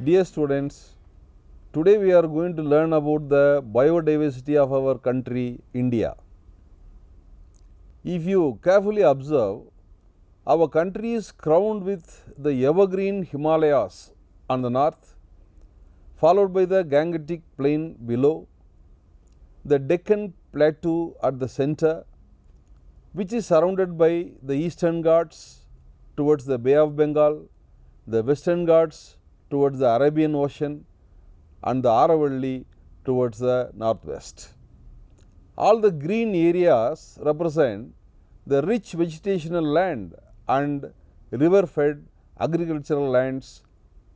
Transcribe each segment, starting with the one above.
Dear students, today we are going to learn about the biodiversity of our country, India. If you carefully observe, our country is crowned with the evergreen Himalayas on the north, followed by the Gangetic Plain below, the Deccan Plateau at the center, which is surrounded by the Eastern Ghats towards the Bay of Bengal, the Western Ghats towards the Arabian Ocean, and the Aravalli towards the northwest. All the green areas represent the rich vegetational land and river fed agricultural lands,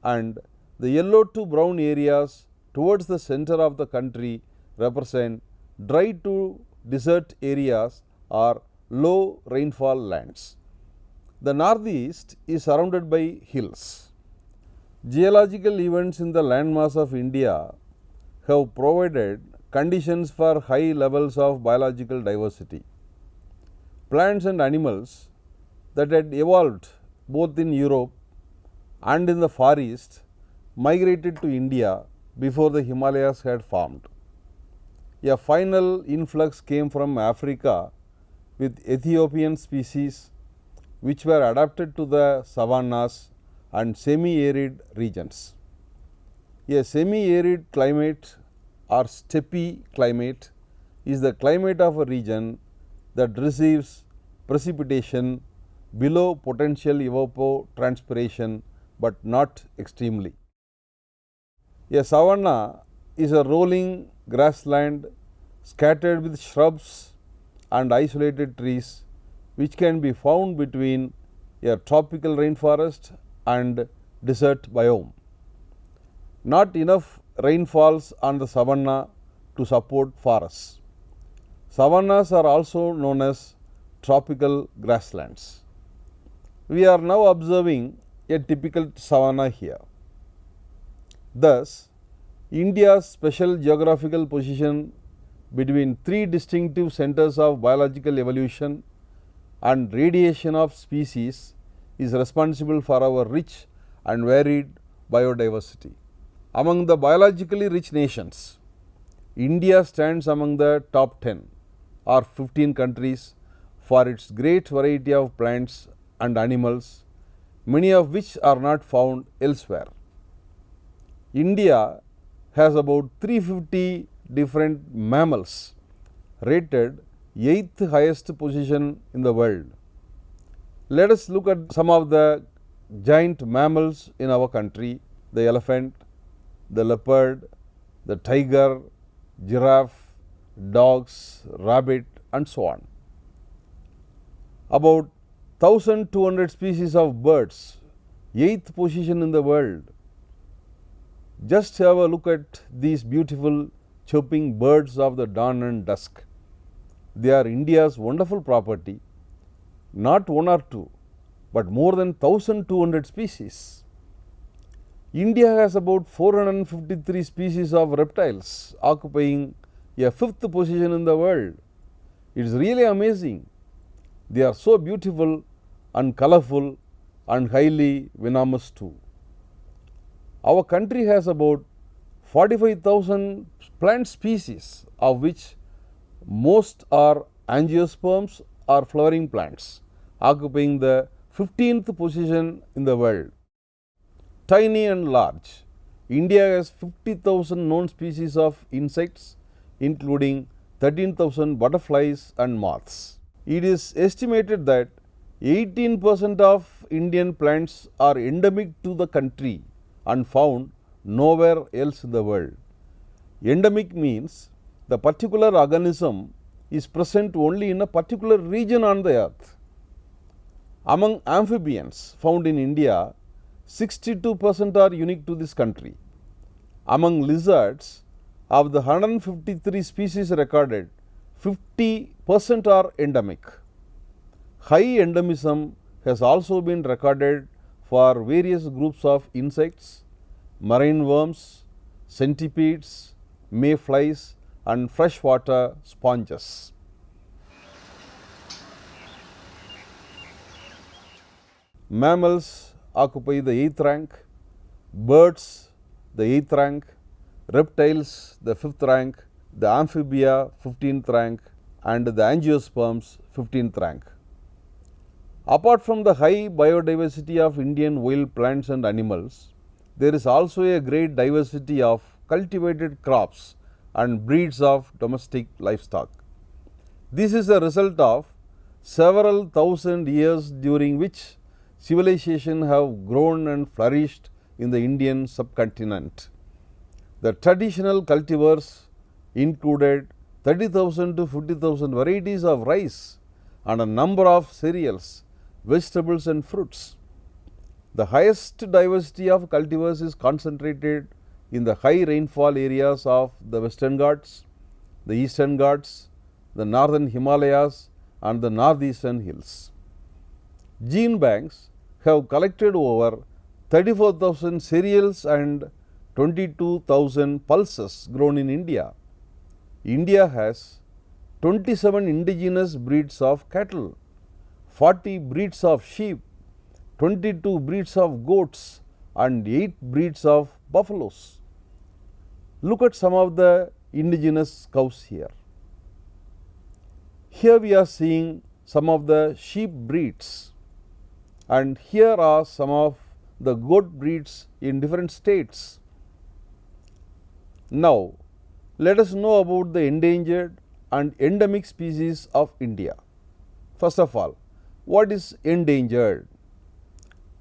and the yellow to brown areas towards the center of the country represent dry to desert areas or low rainfall lands. The northeast is surrounded by hills. Geological events in the landmass of India have provided conditions for high levels of biological diversity. Plants and animals that had evolved both in Europe and in the Far East migrated to India before the Himalayas had formed. A final influx came from Africa with Ethiopian species which were adapted to the savannas and semi-arid regions. A semi-arid climate or steppe climate is the climate of a region that receives precipitation below potential evapotranspiration but not extremely. A savanna is a rolling grassland scattered with shrubs and isolated trees which can be found between a tropical rainforest and desert biome. Not enough rain falls on the savanna to support forests. Savannas are also known as tropical grasslands. We are now observing a typical savanna here. Thus, India's special geographical position between three distinctive centers of biological evolution and radiation of species is responsible for our rich and varied biodiversity. Among the biologically rich nations, India stands among the top 10 or 15 countries for its great variety of plants and animals, many of which are not found elsewhere. India has about 350 different mammals, rated 8th highest position in the world. Let us look at some of the giant mammals in our country: the elephant, the leopard, the tiger, giraffe, dogs, rabbit, and so on. About 1200 species of birds, 8th position in the world. Just have a look at these beautiful chirping birds of the dawn and dusk. They are India's wonderful property, not one or two, but more than 1200 species. India has about 453 species of reptiles, occupying a 5th position in the world. It is really amazing. They are so beautiful and colorful and highly venomous too. Our country has about 45,000 plant species, of which most are angiosperms or flowering plants, occupying the 15th position in the world. Tiny and large, India has 50,000 known species of insects, including 13,000 butterflies and moths. It is estimated that 18% of Indian plants are endemic to the country and found nowhere else in the world. Endemic means the particular organism is present only in a particular region on the earth. Among amphibians found in India, 62% are unique to this country. Among lizards, of the 153 species recorded, 50% are endemic. High endemism has also been recorded for various groups of insects, marine worms, centipedes, mayflies, and freshwater sponges. Mammals occupy the 8th rank, birds the 8th rank, reptiles the 5th rank, the amphibia 15th rank, and the angiosperms 15th rank. Apart from the high biodiversity of Indian wild plants and animals, there is also a great diversity of cultivated crops and breeds of domestic livestock. This is a result of several thousand years during which civilization have grown and flourished in the Indian subcontinent. The traditional cultivars included 30,000 to 50,000 varieties of rice and a number of cereals, vegetables and fruits. The highest diversity of cultivars is concentrated in the high rainfall areas of the Western Ghats, the Eastern Ghats, the Northern Himalayas and the Northeastern Hills. Gene banks have collected over 34,000 cereals and 22,000 pulses grown in India. India has 27 indigenous breeds of cattle, 40 breeds of sheep, 22 breeds of goats and 8 breeds of buffaloes. Look at some of the indigenous cows here. Here we are seeing some of the sheep breeds, and here are some of the goat breeds in different states. Now, let us know about the endangered and endemic species of India. First of all, what is endangered?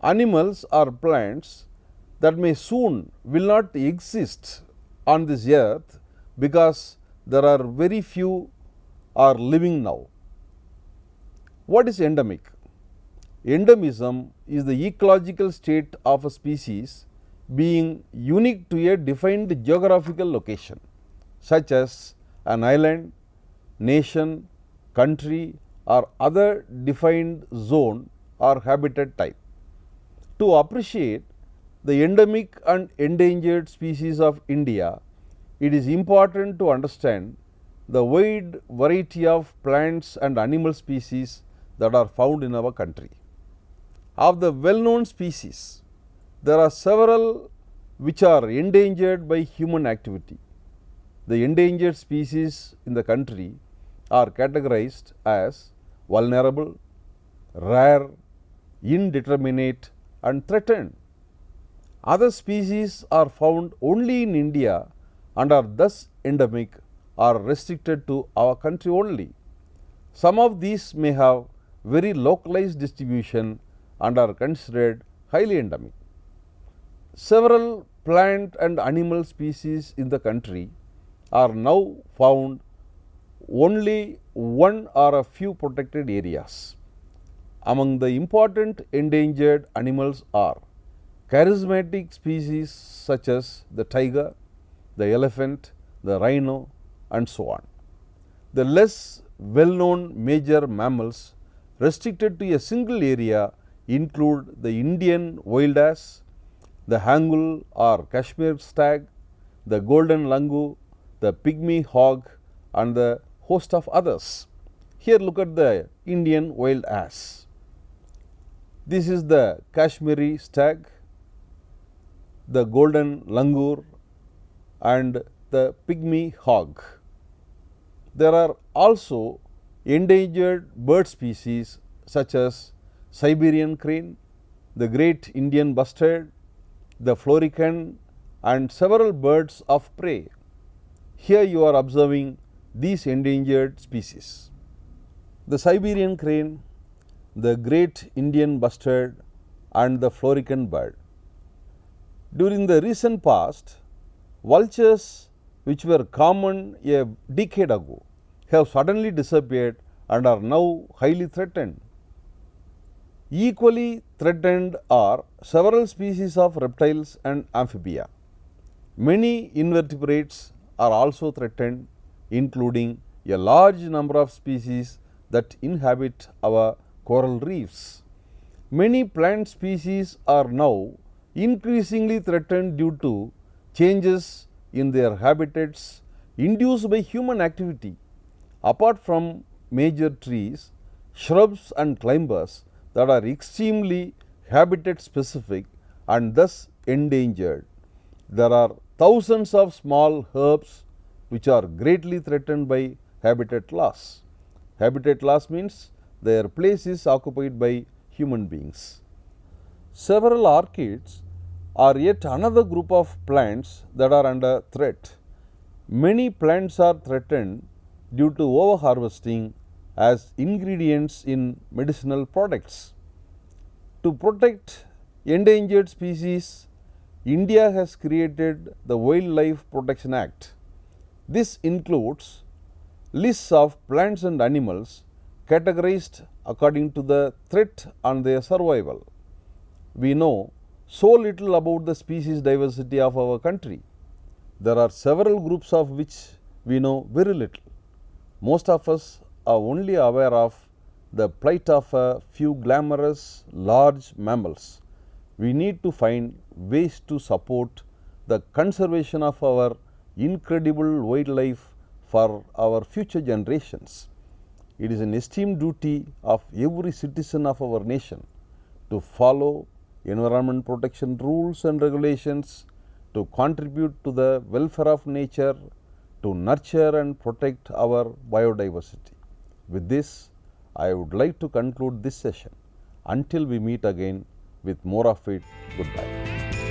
Animals or plants that may soon will not exist on this earth because there are very few are living now. What is endemic? Endemism is the ecological state of a species being unique to a defined geographical location, such as an island, nation, country or other defined zone or habitat type. To appreciate the endemic and endangered species of India, it is important to understand the wide variety of plants and animal species that are found in our country. Of the well-known species, there are several which are endangered by human activity. The endangered species in the country are categorized as vulnerable, rare, indeterminate and threatened. Other species are found only in India and are thus endemic or restricted to our country only. Some of these may have very localized distribution and are considered highly endemic. Several plant and animal species in the country are now found only one or a few protected areas. Among the important endangered animals are charismatic species such as the tiger, the elephant, the rhino and so on. The less well-known major mammals restricted to a single area include the Indian wild ass, the hangul or Kashmir stag, the golden langur, the pygmy hog and the host of others. Here look at the Indian wild ass. This is the Kashmiri stag, the golden langur and the pygmy hog. There are also endangered bird species such as Siberian crane, the great Indian bustard, the florican and several birds of prey. Here you are observing these endangered species. The Siberian crane, the great Indian bustard and the florican bird. During the recent past, vultures which were common a decade ago have suddenly disappeared and are now highly threatened. Equally threatened are several species of reptiles and amphibia. Many invertebrates are also threatened, including a large number of species that inhabit our coral reefs. Many plant species are now increasingly threatened due to changes in their habitats induced by human activity. Apart from major trees, shrubs and climbers that are extremely habitat specific and thus endangered There are thousands of small herbs which are greatly threatened by habitat loss. Habitat loss means their place is occupied by human beings. Several orchids are yet another group of plants that are under threat. Many plants are threatened due to overharvesting as ingredients in medicinal products. To protect endangered species, India has created the Wildlife Protection Act. This includes lists of plants and animals categorized according to the threat on their survival. We know so little about the species diversity of our country. There are several groups of which we know very little. Most of us are only aware of the plight of a few glamorous large mammals. We need to find ways to support the conservation of our incredible wildlife for our future generations. It is an esteemed duty of every citizen of our nation to follow environment protection rules and regulations, to contribute to the welfare of nature, to nurture and protect our biodiversity. With this, I would like to conclude this session. Until we meet again with more of it, goodbye.